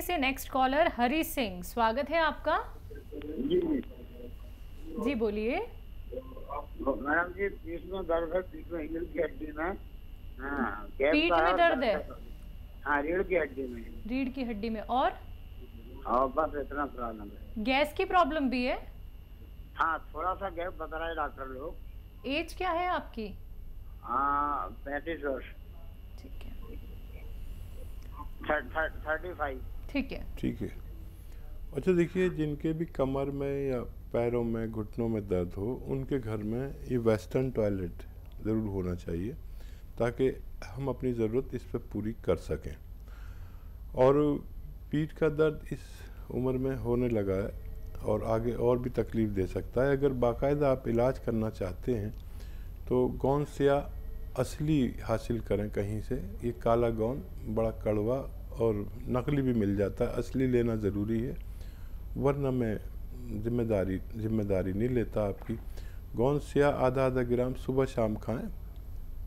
भिवानी से next collar Hari Singh, स्वागत है आपका। जी बोलिए। मैडम जी पीठ में दर्द है, पीठ में रीढ़ की हड्डी में। हाँ, पीठ में दर्द है? हाँ, रीढ़ की हड्डी में। रीढ़ की हड्डी में और बस इतना प्रॉब्लम है। गैस की प्रॉब्लम भी है? हाँ, थोड़ा सा गैस बता रहा है डॉक्टर लोग। एज क्या है आपकी? 35 वर्ष। ठीक है। 35। ठीक है, ठीक है। अच्छा देखिए, जिनके भी कमर में या पैरों में घुटनों में दर्द हो, उनके घर में ये वेस्टर्न टॉयलेट ज़रूर होना चाहिए ताकि हम अपनी ज़रूरत इस पर पूरी कर सकें। और पीठ का दर्द इस उम्र में होने लगा है और आगे और भी तकलीफ़ दे सकता है। अगर बाकायदा आप इलाज करना चाहते हैं तो गोंद सिया असली हासिल करें कहीं से। ये काला गोंद बड़ा कड़वा और नकली भी मिल जाता है, असली लेना ज़रूरी है, वरना मैं जिम्मेदारी नहीं लेता आपकी। गोंद सिया आधा ग्राम सुबह शाम खाएं,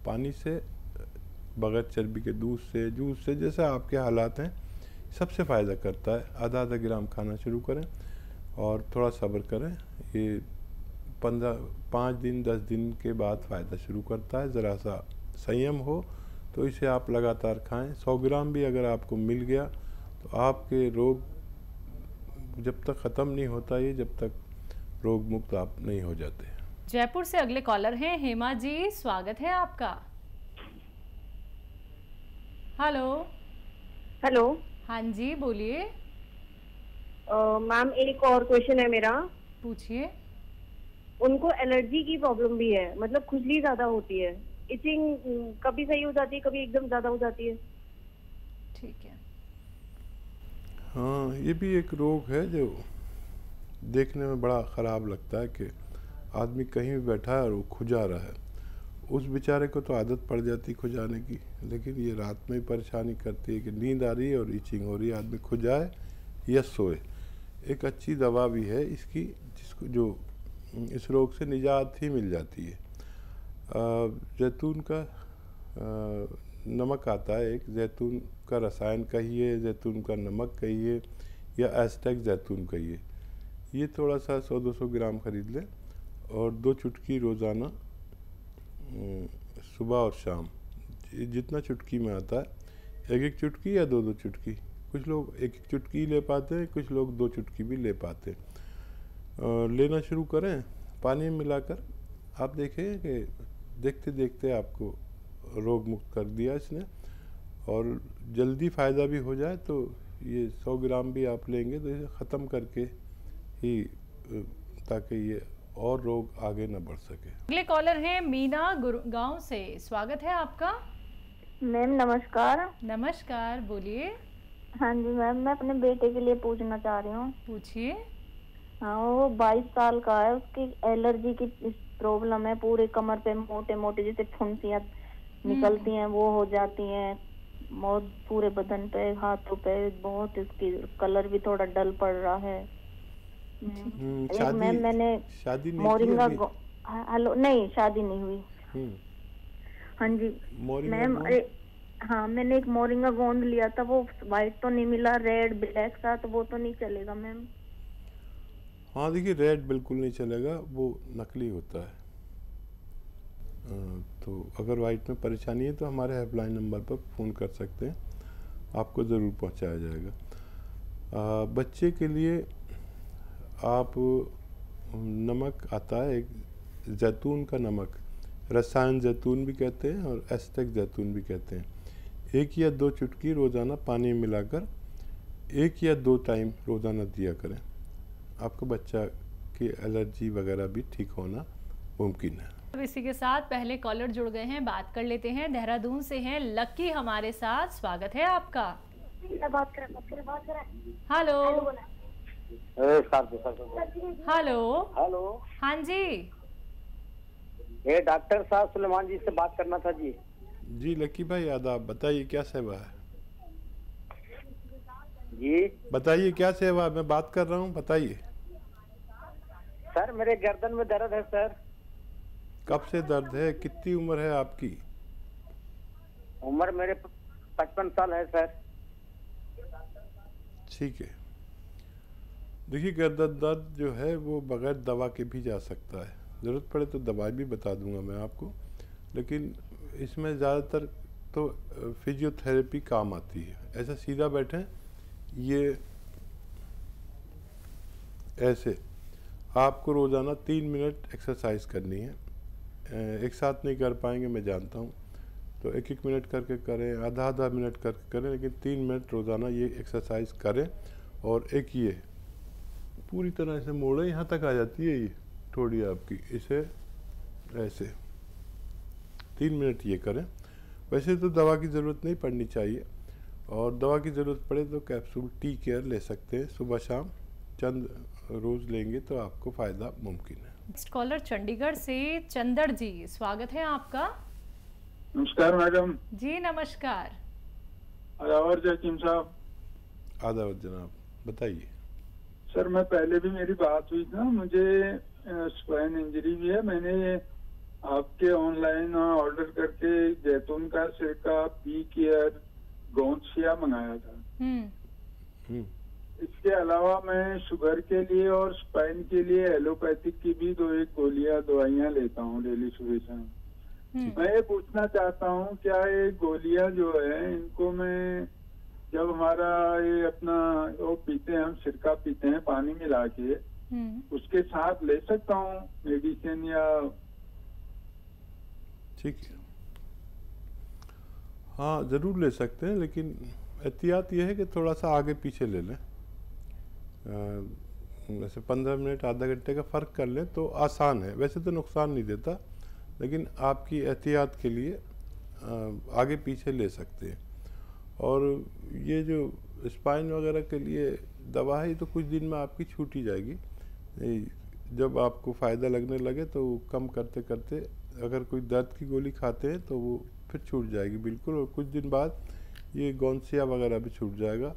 पानी से, बगैर चर्बी के दूध से, जूस से, जैसा आपके हालात हैं, सबसे फ़ायदा करता है। आधा ग्राम खाना शुरू करें और थोड़ा सब्र करें। ये 5 दिन 10 दिन के बाद फ़ायदा शुरू करता है। ज़रा सा संयम हो तो इसे आप लगातार खाएं। 100 ग्राम भी अगर आपको मिल गया तो आपके रोग जब तक ख़त्म नहीं होता, ये जब तक रोग मुक्त आप नहीं हो जाते। जयपुर से अगले कॉलर हैं हेमा जी, स्वागत है आपका। हेलो। हेलो। हाँ जी बोलिए। मैम एक और क्वेश्चन है मेरा। पूछिए। उनको एलर्जी की प्रॉब्लम भी है, मतलब खुजली ज्यादा होती है, इचिंग कभी सही हो जाती है, कभी एकदम ज्यादा हो जाती है। ठीक है। हाँ, ये भी एक रोग है जो देखने में बड़ा ख़राब लगता है कि आदमी कहीं भी बैठा है और वो खुजा रहा है। उस बेचारे को तो आदत पड़ जाती खुजाने की, लेकिन ये रात में ही परेशानी करती है कि नींद आ रही है और ईचिंग हो रही है, आदमी खुजाए या सोए। एक अच्छी दवा भी है इसकी, जिसको जो इस रोग से निजात ही मिल जाती है। जैतून का नमक आता है, एक जैतून का रसायन कहिए, जैतून का नमक कहिए या एस्टेक जैतून कहिए। ये थोड़ा सा 100-200 ग्राम खरीद लें और 2 चुटकी रोज़ाना सुबह और शाम, जितना चुटकी में आता है, 1-1 चुटकी या 2-2 चुटकी। कुछ लोग 1-1 चुटकी ले पाते हैं, कुछ लोग 2 चुटकी भी ले पाते हैं। लेना शुरू करें पानी में मिलाकर। आप देखें कि देखते देखते आपको रोग मुक्त कर दिया इसने, और जल्दी फ़ायदा भी हो जाए तो ये 100 ग्राम भी आप लेंगे तो इसे ख़त्म करके ही, ताकि ये और रोग आगे न बढ़ सके। अगले कॉलर हैं मीना गुड़गांव से, स्वागत है आपका। मैम नमस्कार। नमस्कार, बोलिए। हाँ जी मैम, मैं अपने बेटे के लिए पूछना चाह रही हूँ। पूछिए। हाँ, वो 22 साल का है, उसकी एलर्जी की प्रॉब्लम है, पूरे कमर पे मोटे मोटे जैसे फुंसियाँ निकलती हैं वो हो जाती हैं, बहुत पूरे बदन पे, हाथों पे बहुत, इसकी कलर भी थोड़ा डल पड़ रहा है। मैम मैंने शादी मोरिंगा हेलो नहीं, शादी नहीं हुई। हाँ जी मैम, हाँ मैंने एक मोरिंगा गोंद लिया था, वो व्हाइट तो नहीं मिला, रेड ब्लैक था, तो वो तो नहीं चलेगा मैम? हाँ देखिए, रेड बिल्कुल नहीं चलेगा, वो नकली होता है। तो अगर वाइट में परेशानी है तो हमारे हेल्पलाइन नंबर पर फ़ोन कर सकते हैं, आपको ज़रूर पहुंचाया जाएगा। बच्चे के लिए आप नमक आता है एक, जैतून का नमक, रसायन जैतून भी कहते हैं और एस्टेक जैतून भी कहते हैं। 1 या 2 चुटकी रोज़ाना पानी में मिलाकर 1 या 2 टाइम रोज़ाना दिया करें। आपका बच्चा की एलर्जी वगैरह भी ठीक होना मुमकिन है। अब इसी के साथ पहले कॉलर जुड़ गए हैं, बात कर लेते हैं। देहरादून से हैं लक्की हमारे साथ, स्वागत है आपका। हेलो। हेलो। हेलो। हाँ जी। ये डॉक्टर साहब सुलेमान जी से बात करना था जी। जी लक्की भाई, आदाब, बताइए क्या सेवा है? जी बताइए क्या सेवा, मैं बात कर रहा हूँ, बताइए। सर मेरे गर्दन में दर्द है सर। कब से दर्द है? कितनी उम्र है आपकी? उम्र मेरे 55 साल है सर। ठीक है। देखिए गर्दन दर्द जो है वो बगैर दवा के भी जा सकता है, ज़रूरत पड़े तो दवाई भी बता दूंगा मैं आपको, लेकिन इसमें ज़्यादातर तो फिजियोथेरेपी काम आती है। ऐसा सीधा बैठें, ये ऐसे आपको रोज़ाना 3 मिनट एक्सरसाइज करनी है। एक साथ नहीं कर पाएंगे मैं जानता हूँ, तो 1-1 मिनट करके करें, आधा मिनट करके करें, लेकिन 3 मिनट रोज़ाना ये एक्सरसाइज करें। और एक ये पूरी तरह से मोड़ें, यहाँ तक आ जाती है ये थोड़ी आपकी, इसे ऐसे 3 मिनट ये करें। वैसे तो दवा की ज़रूरत नहीं पड़नी चाहिए, और दवा की ज़रूरत पड़े तो कैप्सूल टी केयर ले सकते हैं, सुबह शाम चंद रोज़ लेंगे तो आपको फ़ायदा मुमकिन है। नेक्स्ट कॉलर चंडीगढ़ से चंदर जी, स्वागत है आपका। नमस्कार मैडम जी नमस्कार। और जकीम साहब। आदाब जनाब, बताइए। सर मैं पहले भी मेरी बात हुई थी ना, मुझे स्पाइन इंजरी भी है। मैंने आपके ऑनलाइन ऑर्डर करके जैतून का सिरका, पी केयर, गोंदसिया मंगाया था। इसके अलावा मैं शुगर के लिए और स्पाइन के लिए एलोपैथिक की भी 2-1 दवाइयाँ लेता हूँ डेली सुबह शाम। मैं ये पूछना चाहता हूँ, क्या ये गोलियां जो है इनको मैं जब हमारा ये अपना वो पीते हैं, हम सिरका पीते हैं पानी मिला के, उसके साथ ले सकता हूँ मेडिसिन या? ठीक है, हाँ ज़रूर ले सकते हैं, लेकिन एहतियात ये है कि थोड़ा सा आगे पीछे ले लें। वैसे 15 मिनट आधा घंटे का फ़र्क कर लें तो आसान है, वैसे तो नुकसान नहीं देता, लेकिन आपकी एहतियात के लिए आगे पीछे ले सकते हैं। और ये जो स्पाइन वगैरह के लिए दवा है, ये तो कुछ दिन में आपकी छूट ही जाएगी। जब आपको फ़ायदा लगने लगे तो कम करते करते अगर कोई दर्द की गोली खाते हैं तो वो फिर छूट जाएगी बिल्कुल, और कुछ दिन बाद ये गोंदसिया वगैरह भी छूट जाएगा।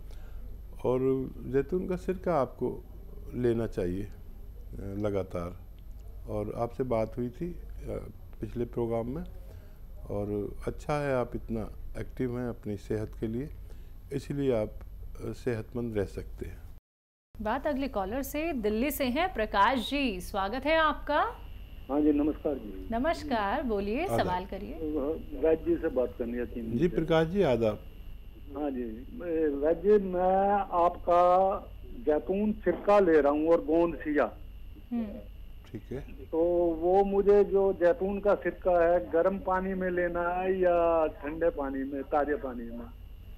और जैतून का सिरका आपको लेना चाहिए लगातार, और आपसे बात हुई थी पिछले प्रोग्राम में, और अच्छा है आप इतना एक्टिव हैं अपनी सेहत के लिए, इसलिए आप सेहतमंद रह सकते हैं। बात अगले कॉलर से दिल्ली से हैं प्रकाश जी, स्वागत है आपका। हाँ जी नमस्कार जी। नमस्कार, बोलिए, सवाल करिए। वैद्य जी से बात करनी थी जी प्रकाश जी, आदाब। हाँ जी वैद्य जी, मैं आपका जैतून सिरका ले रहा हूँ और गोंदसिया। ठीक है, तो वो मुझे जो जैतून का सिरका है गर्म पानी में लेना है या ठंडे पानी में, ताजे पानी में?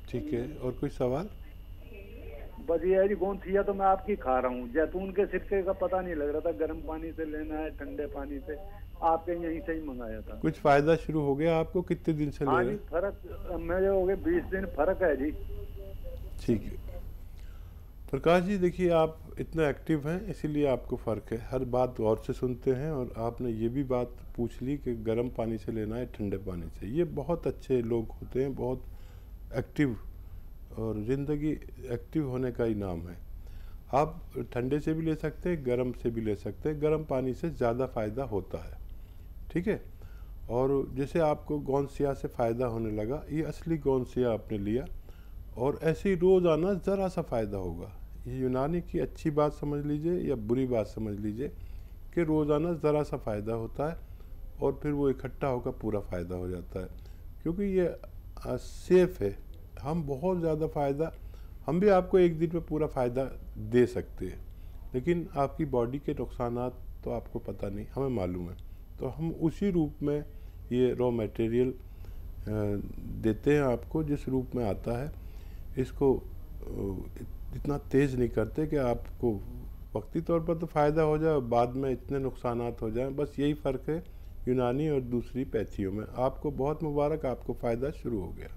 ठीक है, और कोई सवाल? बस ये है जी, गोंदसिया तो मैं आपकी खा रहा हूँ, जैतून के सिरके का पता नहीं लग रहा था गर्म पानी से लेना है ठंडे पानी से, आपके यहीं से ही मंगाया था। कुछ फायदा शुरू हो गया आपको? कितने दिन से ले रहे हैं? फर्क मेरे हो गए 20 दिन फर्क है जी। ठीक है प्रकाश जी, देखिए आप इतना एक्टिव हैं इसीलिए आपको फ़र्क है, हर बात गौर से सुनते हैं, और आपने ये भी बात पूछ ली कि गर्म पानी से लेना है ठंडे पानी से। ये बहुत अच्छे लोग होते हैं, बहुत एक्टिव, और ज़िंदगी एक्टिव होने का ही नाम है। आप ठंडे से भी ले सकते हैं, गर्म से भी ले सकते हैं, गर्म पानी से ज़्यादा फ़ायदा होता है। ठीक है, और जैसे आपको गोंदसिया से फ़ायदा होने लगा, ये असली गोंदसिया आपने लिया, और ऐसे ही रोज़ाना ज़रा सा फ़ायदा होगा। ये यूनानी की अच्छी बात समझ लीजिए या बुरी बात समझ लीजिए कि रोज़ाना ज़रा सा फ़ायदा होता है, और फिर वो इकट्ठा होकर पूरा फ़ायदा हो जाता है, क्योंकि ये सेफ़ है। हम बहुत ज़्यादा फ़ायदा, हम भी आपको एक दिन में पूरा फ़ायदा दे सकते हैं, लेकिन आपकी बॉडी के नुकसानात तो आपको पता नहीं, हमें मालूम है, तो हम उसी रूप में ये रॉ मटेरियल देते हैं आपको, जिस रूप में आता है। इसको इतना तेज़ नहीं करते कि आपको वक्ती तौर पर तो फ़ायदा हो जाए, बाद में इतने नुकसानात हो जाएं। बस यही फ़र्क है यूनानी और दूसरी पैथियों में। आपको बहुत मुबारक, आपको फ़ायदा शुरू हो गया।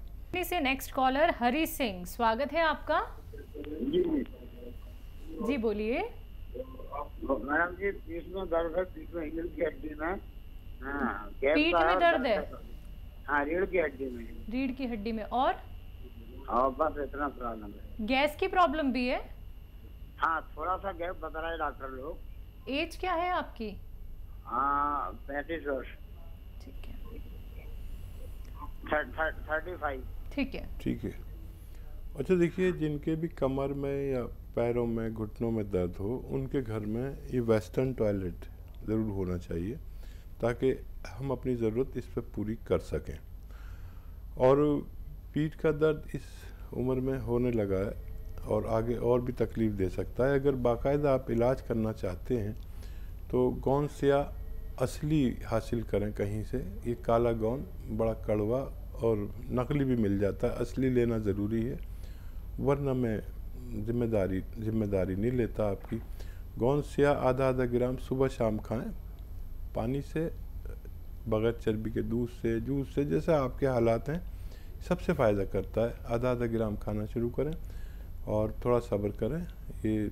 से नेक्स्ट कॉलर हरी सिंह, स्वागत है आपका। जी बोलिए। मैडम जी, पीठ में दर्द है, पीठ में रीढ़ की हड्डी में। हाँ, पीठ में दर्द है? हाँ, रीढ़ की हड्डी में। रीढ़ की हड्डी में, और बस इतना प्रॉब्लम है। गैस की प्रॉब्लम भी है? हाँ, थोड़ा सा गैस बता रहा है डॉक्टर लोग। एज क्या है आपकी? 35 वर्ष। ठीक है, 35। ठीक है। ठीक है, अच्छा देखिए, जिनके भी कमर में या पैरों में घुटनों में दर्द हो, उनके घर में ये वेस्टर्न टॉयलेट ज़रूर होना चाहिए ताकि हम अपनी ज़रूरत इस पर पूरी कर सकें। और पीठ का दर्द इस उम्र में होने लगा है और आगे और भी तकलीफ़ दे सकता है। अगर बाकायदा आप इलाज करना चाहते हैं तो गोंद सिया असली हासिल करें कहीं से। ये काला गोंद बड़ा कड़वा और नकली भी मिल जाता है, असली लेना ज़रूरी है, वरना मैं जिम्मेदारी नहीं लेता आपकी। गोंद सिया आधा ग्राम सुबह शाम खाएं, पानी से, बगैर चर्बी के दूध से, जूस से, जैसा आपके हालात हैं, सबसे फ़ायदा करता है। आधा ग्राम खाना शुरू करें और थोड़ा सब्र करें। ये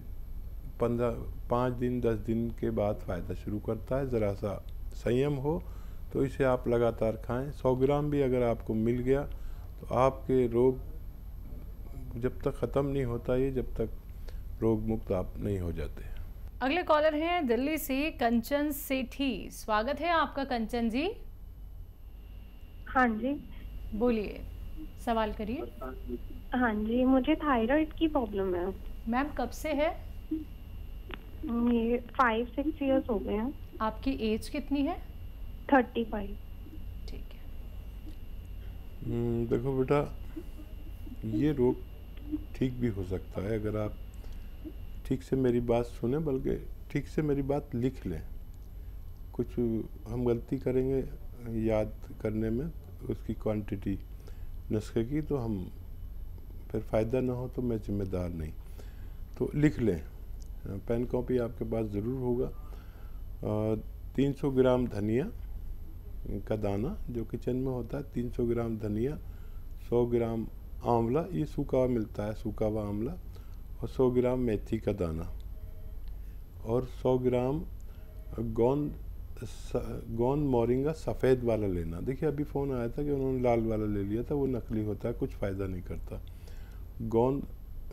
5 दिन 10 दिन के बाद फ़ायदा शुरू करता है। ज़रा सा संयम हो तो इसे आप लगातार खाएं। 100 ग्राम भी अगर आपको मिल गया तो आपके रोग जब तक ख़त्म नहीं होता, ये जब तक रोग मुक्त आप नहीं हो जाते। अगले कॉलर हैं दिल्ली से कंचन सेठी। स्वागत है आपका कंचन जी। हाँ जी, बोलिए, सवाल करिए। हाँ जी, मुझे थायराइड की प्रॉब्लम है। मैम कब से है? ये 5-6 इयर्स हो गए हैं। आपकी एज कितनी है? 35। ठीक है। देखो बेटा, ये रोग ठीक भी हो सकता है अगर आप ठीक से मेरी बात सुने, बल्कि ठीक से मेरी बात लिख लें। कुछ हम गलती करेंगे याद करने में उसकी क्वांटिटी नुस्खे की, तो हम फिर फ़ायदा ना हो तो मैं जिम्मेदार नहीं। तो लिख लें, पेन कॉपी आपके पास ज़रूर होगा। 300 ग्राम धनिया का दाना जो किचन में होता है, 300 ग्राम धनिया, 100 ग्राम आंवला, ये सूखा हुआ मिलता है, सूखा हुआ आंवला, और 100 ग्राम मेथी का दाना, और 100 ग्राम गोंद मोरिंगा सफ़ेद वाला लेना। देखिए अभी फ़ोन आया था कि उन्होंने लाल वाला ले लिया था, वो नकली होता है, कुछ फ़ायदा नहीं करता। गोंद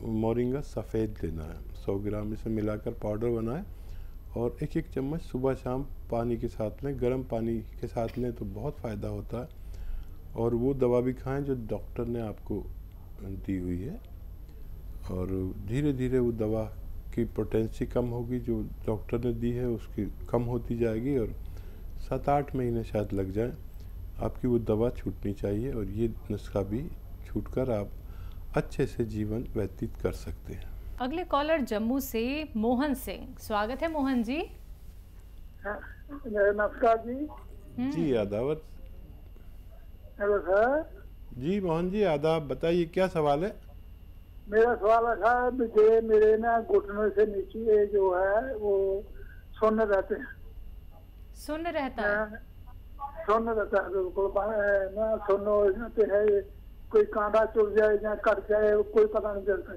मोरिंगा सफ़ेद लेना है, 100 ग्राम इसे मिलाकर पाउडर बनाएं और 1-1 चम्मच सुबह शाम पानी के साथ लें। गर्म पानी के साथ लें तो बहुत फ़ायदा होता है। और वो दवा भी खाएं जो डॉक्टर ने आपको दी हुई है, और धीरे धीरे वो दवा की पोटेंसी कम होगी जो डॉक्टर ने दी है, उसकी कम होती जाएगी, और 7-8 महीने शायद लग जाए, आपकी वो दवा छूटनी चाहिए, और ये नुस्खा भी छूटकर आप अच्छे से जीवन व्यतीत कर सकते हैं। अगले कॉलर जम्मू से मोहन सिंह। स्वागत है मोहन जी। नमस्कार जी। जी आदाब। Hello sir. जी मोहन जी आदाब, बताइए क्या सवाल है? मेरा सवाल है मुझे, मेरे ना घुटनों से नीचे जो है वो सुन्न रहते हैं। सुन्न रहता है? सुन्न रहता है बिल्कुल ना, सुन्न रहते है, कोई कांटा चुभ जाए या कट जाए कोई पता नहीं चलता।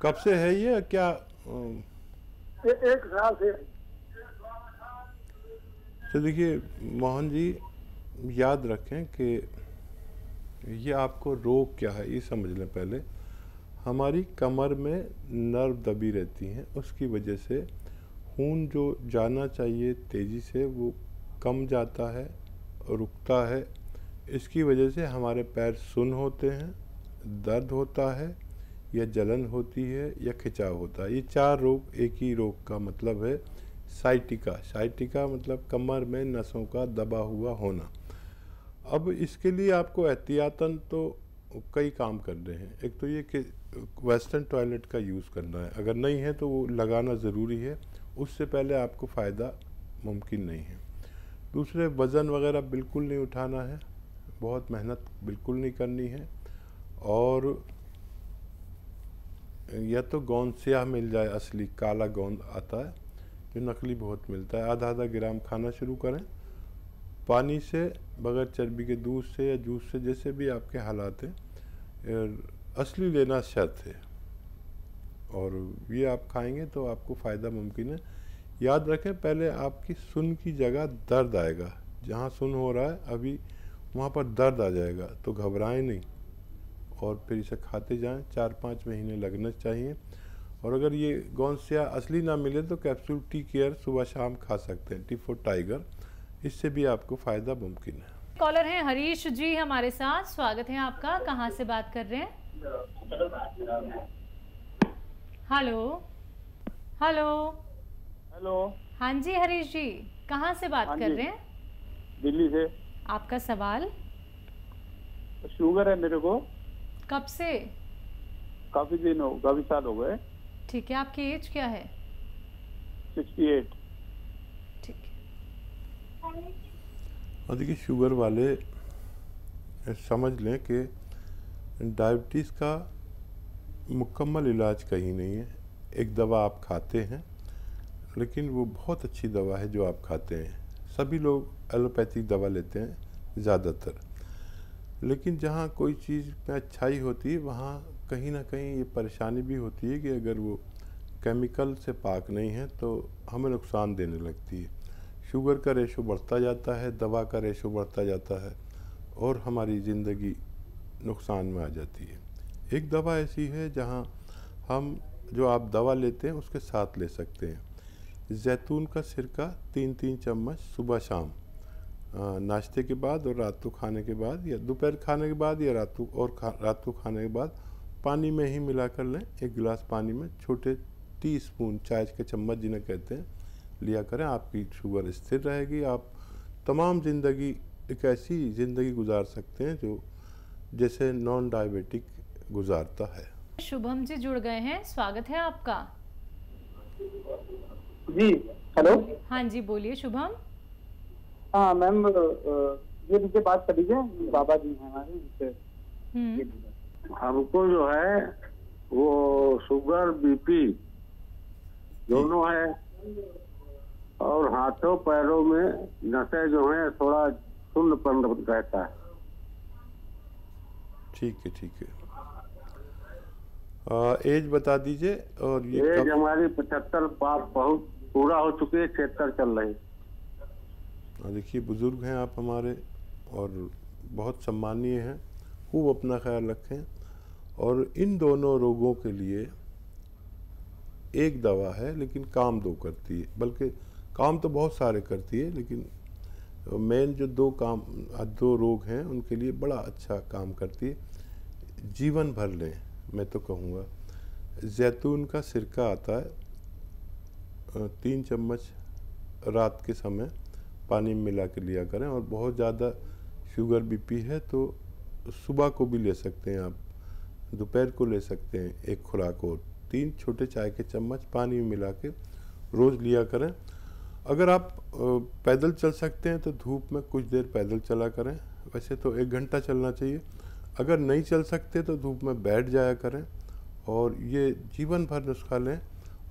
कब से है ये? क्या 1 साल से। तो देखिए मोहन जी, याद रखें कि ये आपको रोग क्या है ये समझ लें पहले। हमारी कमर में नर्व दबी रहती हैं, उसकी वजह से खून जो जाना चाहिए तेज़ी से वो कम जाता है, रुकता है। इसकी वजह से हमारे पैर सुन्न होते हैं, दर्द होता है, या जलन होती है, या खिंचाव होता है। ये 4 रोग एक ही रोग का मतलब है, साइटिका। साइटिका मतलब कमर में नसों का दबा हुआ होना। अब इसके लिए आपको एहतियातन तो कई काम करने हैं। एक तो ये कि वेस्टर्न टॉयलेट का यूज़ करना है, अगर नहीं है तो वो लगाना ज़रूरी है, उससे पहले आपको फ़ायदा मुमकिन नहीं है। दूसरे, वज़न वगैरह बिल्कुल नहीं उठाना है, बहुत मेहनत बिल्कुल नहीं करनी है, और या तो गोंद स्याह मिल जाए, असली काला गोंद आता है, जो नकली बहुत मिलता है, आधा ग्राम खाना शुरू करें, पानी से, बगैर चर्बी के दूध से या जूस से, जैसे भी आपके हालात हैं। असली लेना शर्त है, और ये आप खाएंगे तो आपको फ़ायदा मुमकिन है। याद रखें, पहले आपकी सुन की जगह दर्द आएगा, जहाँ सुन हो रहा है अभी वहाँ पर दर्द आ जाएगा, तो घबराएं नहीं, और फिर इसे खाते जाएं। 4-5 महीने लगने चाहिए। और अगर ये गोंद स्याह असली ना मिले तो कैप्सूल टी केयर सुबह शाम खा सकते हैं, टी फॉर टाइगर, इससे भी आपको फ़ायदा मुमकिन है। कॉलर हैं हरीश जी हमारे साथ, स्वागत है आपका। कहाँ से बात कर रहे हैं? Hello hello. हेलो। हाँ जी हरीश जी, कहाँ से बात कर रहे हैं? दिल्ली से। आपका सवाल? शुगर है मेरे को। कब से? काफी साल हो गए। ठीक है, आपकी एज क्या है? 68। ठीक है। और देखिए, शुगर वाले समझ लें कि डायबिटीज़ का मुकम्मल इलाज कहीं नहीं है। एक दवा आप खाते हैं, लेकिन वो बहुत अच्छी दवा है जो आप खाते हैं। सभी लोग एलोपैथिक दवा लेते हैं ज़्यादातर, लेकिन जहाँ कोई चीज़ में अच्छाई होती है वहाँ कहीं ना कहीं ये परेशानी भी होती है कि अगर वो केमिकल से पाक नहीं है तो हमें नुकसान देने लगती है। शुगर का रेशो बढ़ता जाता है, दवा का रेशो बढ़ता जाता है और हमारी ज़िंदगी नुकसान में आ जाती है। एक दवा ऐसी है जहाँ हम जो आप दवा लेते हैं उसके साथ ले सकते हैं। जैतून का सिरका 3-3 चम्मच सुबह शाम नाश्ते के बाद और रात को खाने के बाद, या दोपहर खाने के बाद, या रात को खाने के बाद पानी में ही मिला कर लें। एक गिलास पानी में छोटे टीस्पून चाय के चम्मच जिन्हें कहते हैं लिया करें। आपकी शुगर स्थिर रहेगी। आप तमाम ज़िंदगी एक ऐसी ज़िंदगी गुजार सकते हैं जो जैसे नॉन डायबिटिक गुजारता है। शुभम जी जुड़ गए हैं, स्वागत है आपका। जी हेलो। हाँ जी बोलिए शुभम। हाँ मैम, ये मुझे बात कर दीजिए, बाबा जी हैं हमारे उनसे। हमको जो है वो शुगर बीपी दोनों है, और हाथों पैरों में नसें जो हैं थोड़ा शून्यपन रहता है। ठीक है, ठीक है। एज बता दीजिए। और ये एज हमारी 75 बहुत पूरा हो चुकी है, 76 चल रही। देखिए, बुज़ुर्ग हैं आप हमारे और बहुत सम्मानीय हैं। खूब अपना ख्याल रखें। और इन दोनों रोगों के लिए एक दवा है, लेकिन काम दो करती है। बल्कि काम तो बहुत सारे करती है, लेकिन मेन जो दो रोग हैं उनके लिए बड़ा अच्छा काम करती है। जीवन भर लें, मैं तो कहूँगा। जैतून का सिरका आता है, 3 चम्मच रात के समय पानी में मिला के लिया करें। और बहुत ज़्यादा शुगर बीपी है तो सुबह को भी ले सकते हैं आप, दोपहर को ले सकते हैं। एक खुराक और 3 छोटे चाय के चम्मच पानी में मिला के रोज़ लिया करें। अगर आप पैदल चल सकते हैं तो धूप में कुछ देर पैदल चला करें। वैसे तो 1 घंटा चलना चाहिए। अगर नहीं चल सकते तो धूप में बैठ जाया करें। और ये जीवन भर नुस्खा लें,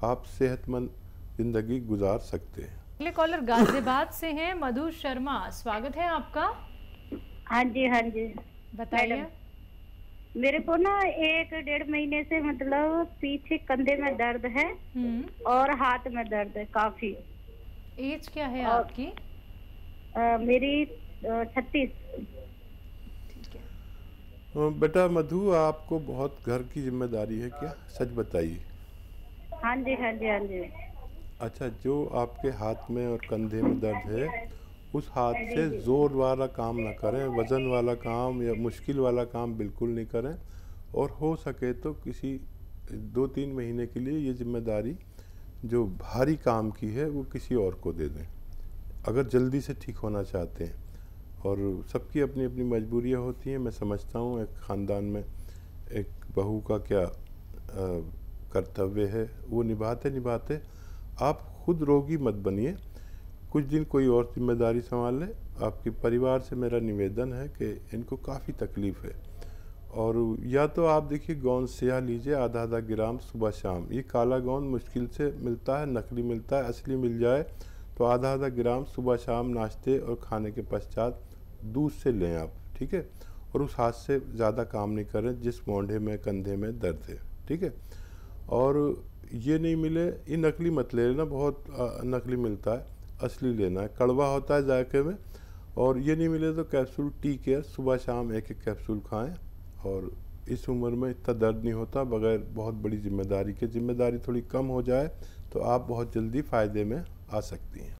आप सेहतमंद ज़िंदगी गुजार सकते हैं। अगले कॉलर गाजियाबाद से हैं, मधु शर्मा, स्वागत है आपका। हाँ जी बताइए। मेरे को ना 1-1.5 महीने से मतलब पीछे कंधे में दर्द है और हाथ में दर्द है काफी। एज क्या है और, आपकी? मेरी 36। ठीक है। बेटा मधु, आपको बहुत घर की जिम्मेदारी है क्या? सच बताइए। हाँ जी। अच्छा, जो आपके हाथ में और कंधे में दर्द है उस हाथ से जोर वाला काम ना करें। वज़न वाला काम या मुश्किल वाला काम बिल्कुल नहीं करें। और हो सके तो किसी 2-3 महीने के लिए ये जिम्मेदारी जो भारी काम की है वो किसी और को दे दें, अगर जल्दी से ठीक होना चाहते हैं। और सबकी अपनी अपनी मजबूरियां होती हैं। मैं समझता हूँ एक ख़ानदान में एक बहू का क्या कर्तव्य है वो निभाते आप खुद रोगी मत बनिए। कुछ दिन कोई और जिम्मेदारी संभाल ले। आपके परिवार से मेरा निवेदन है कि इनको काफ़ी तकलीफ़ है। और या तो आप देखिए गोंद स्याह लीजिए आधा ग्राम सुबह शाम। ये काला गोंद मुश्किल से मिलता है, नकली मिलता है। असली मिल जाए तो आधा ग्राम सुबह शाम नाश्ते और खाने के पश्चात दूध से लें आप, ठीक है। और उस हाथ से ज़्यादा काम नहीं करें जिस मोंढे में कंधे में दर्द है, ठीक है। और ये नहीं मिले, ये नकली मत ले लेना, बहुत नकली मिलता है, असली लेना है। कड़वा होता है जायके में। और ये नहीं मिले तो कैप्सूल टी केयर सुबह शाम 1-1 कैप्सूल खाएं। और इस उम्र में इतना दर्द नहीं होता बगैर बहुत बड़ी जिम्मेदारी के। जिम्मेदारी थोड़ी कम हो जाए तो आप बहुत जल्दी फ़ायदे में आ सकती हैं।